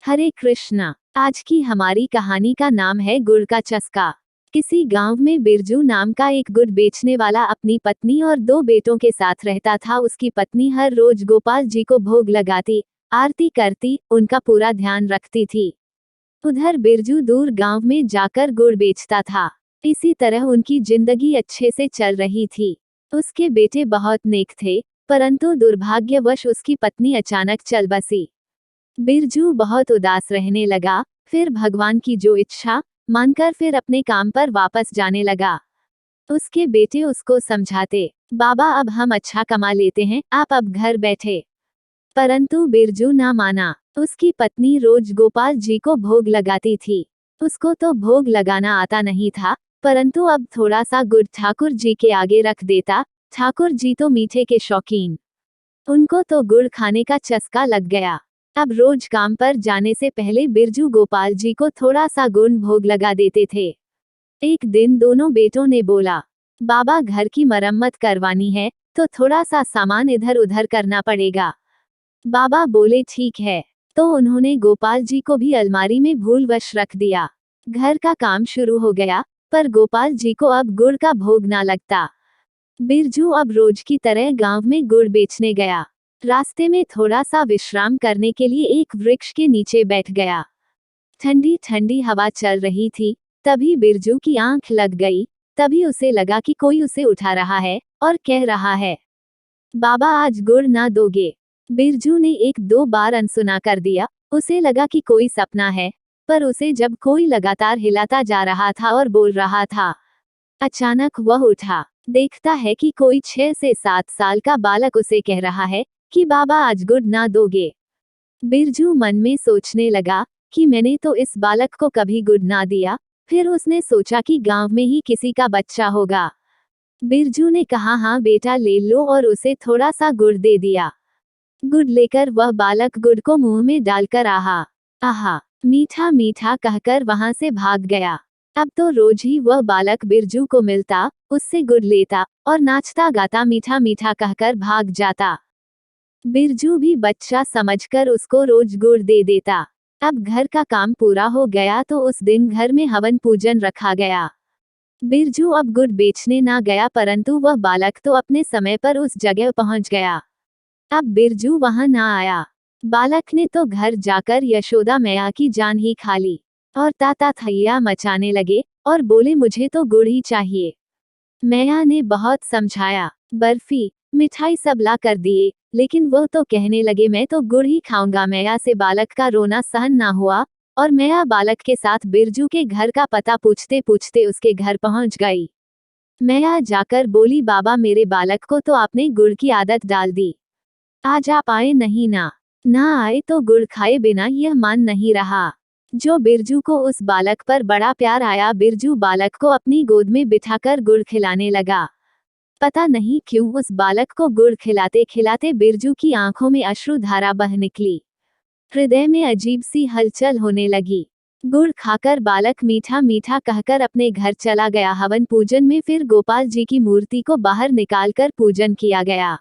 हरे कृष्णा। आज की हमारी कहानी का नाम है गुड़ का चस्का। किसी गांव में बिरजू नाम का एक गुड़ बेचने वाला अपनी पत्नी और 2 बेटों के साथ रहता था। उसकी पत्नी हर रोज गोपाल जी को भोग लगाती, आरती करती, उनका पूरा ध्यान रखती थी। उधर बिरजू दूर गांव में जाकर गुड़ बेचता था। इसी तरह उनकी जिंदगी अच्छे से चल रही थी। उसके बेटे बहुत नेक थे, परंतु दुर्भाग्यवश उसकी पत्नी अचानक चल बसी। बिरजू बहुत उदास रहने लगा, फिर भगवान की जो इच्छा मानकर फिर अपने काम पर वापस जाने लगा। उसके बेटे उसको समझाते, बाबा अब हम अच्छा कमा लेते हैं, आप अब घर बैठे। परंतु बिरजू ना माना। उसकी पत्नी रोज गोपाल जी को भोग लगाती थी। उसको तो भोग लगाना आता नहीं था, परंतु अब थोड़ा सा गुड़ ठाकुर जी के आगे रख देता। ठाकुर जी तो मीठे के शौकीन, उनको तो गुड़ खाने का चस्का लग गया। अब रोज काम पर जाने से पहले बिरजू गोपाल जी को थोड़ा सा गुड़ भोग लगा देते थे। एक दिन दोनों बेटों ने बोला, बाबा घर की मरम्मत करवानी है, तो थोड़ा सा सामान इधर उधर करना पड़ेगा। बाबा बोले ठीक है। तो उन्होंने गोपाल जी को भी अलमारी में भूलवश रख दिया। घर का काम शुरू हो गया, पर गोपाल जी को अब गुड़ का भोग ना लगता। बिरजू अब रोज की तरह गांव में गुड़ बेचने गया। रास्ते में थोड़ा सा विश्राम करने के लिए एक वृक्ष के नीचे बैठ गया। ठंडी ठंडी हवा चल रही थी। तभी बिरजू की आंख लग गई। तभी उसे लगा कि कोई उसे उठा रहा है और कह रहा है, बाबा आज गुड़ ना दोगे। बिरजू ने 1-2 बार अनसुना कर दिया। उसे लगा कि कोई सपना है, पर उसे जब कोई लगातार हिलाता जा रहा था और बोल रहा था। अचानक वह उठा, देखता है कि कोई 6 से 7 साल का बालक उसे कह रहा है कि बाबा आज गुड़ ना दोगे। बिरजू मन में सोचने लगा कि मैंने तो इस बालक को कभी गुड़ ना दिया। फिर उसने सोचा कि गांव में ही किसी का बच्चा होगा। बिरजू ने कहा, हाँ बेटा ले लो, और उसे थोड़ा सा गुड़ दे दिया। गुड़ लेकर वह बालक गुड़ को मुंह में डालकर आहा मीठा मीठा कहकर वहां से भाग गया। अब तो रोज ही वह बालक बिरजू को मिलता, उससे गुड़ लेता और नाचता गाता मीठा मीठा कहकर भाग जाता। बिरजू भी बच्चा समझकर उसको रोज गुड़ दे देता। अब घर का काम पूरा हो गया तो उस दिन घर में हवन पूजन रखा गया। बिरजू अब गुड़ बेचने ना गया, परंतु वह बालक तो अपने समय पर उस जगह पहुंच गया। अब बिरजू वहां ना आया। बालक ने तो घर जाकर यशोदा मैया की जान ही खा ली और ताता थैया मचाने लगे और बोले, मुझे तो गुड़ ही चाहिए। मैया ने बहुत समझाया, बर्फी मिठाई सब ला कर दिए, लेकिन वह तो कहने लगे मैं तो गुड़ ही खाऊंगा। मैया से बालक का रोना सहन ना हुआ और मैया बालक के साथ बिरजू के घर का पता पूछते पूछते उसके घर पहुंच गई। मैया जाकर बोली, बाबा मेरे बालक को तो आपने गुड़ की आदत डाल दी। आज आप आए नहीं ना आए तो गुड़ खाए बिना यह मान नहीं रहा। जो बिरजू को उस बालक पर बड़ा प्यार आया, बिरजू बालक को अपनी गोद में बिठाकर गुड़ खिलाने लगा। पता नहीं क्यों उस बालक को गुड़ खिलाते खिलाते बिरजू की आंखों में अश्रुधारा बह निकली। हृदय में अजीब सी हलचल होने लगी। गुड़ खाकर बालक मीठा मीठा कहकर अपने घर चला गया। हवन पूजन में फिर गोपाल जी की मूर्ति को बाहर निकालकर पूजन किया गया।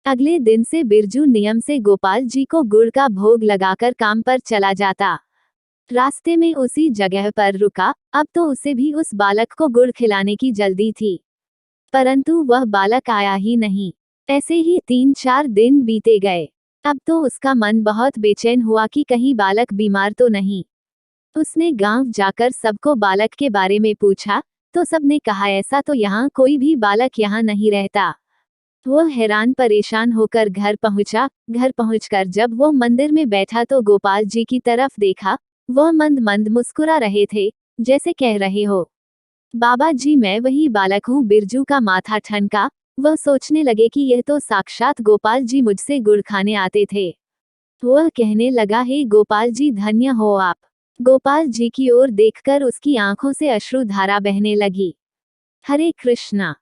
अगले दिन से बिरजू नियम से गोपाल जी को गुड़ का भोग लगाकर काम पर चला जाता। रास्ते में उसी जगह पर रुका। अब तो उसे भी उस बालक को गुड़ खिलाने की जल्दी थी, परंतु वह बालक आया ही नहीं। ऐसे ही 3-4 दिन बीते गए। अब तो उसका मन बहुत बेचैन हुआ कि कहीं बालक बीमार तो नहीं। उसने गांव जाकर सबको बालक के बारे में पूछा, तो सबने कहा ऐसा तो यहाँ कोई भी बालक यहाँ नहीं रहता। वह हैरान परेशान होकर घर पहुंचा। घर पहुंचकर जब वो मंदिर में बैठा तो गोपाल जी की तरफ देखा। वह मंद मंद मुस्कुरा रहे थे, जैसे कह रहे हो, बाबा जी मैं वही बालक हूँ। बिरजू का माथा ठनका। वह सोचने लगे कि यह तो साक्षात गोपाल जी मुझसे गुड़ खाने आते थे। वह कहने लगा, हे गोपाल जी धन्य हो आप। गोपाल जी की ओर देखकर उसकी आंखों से अश्रुधारा बहने लगी। हरे कृष्णा।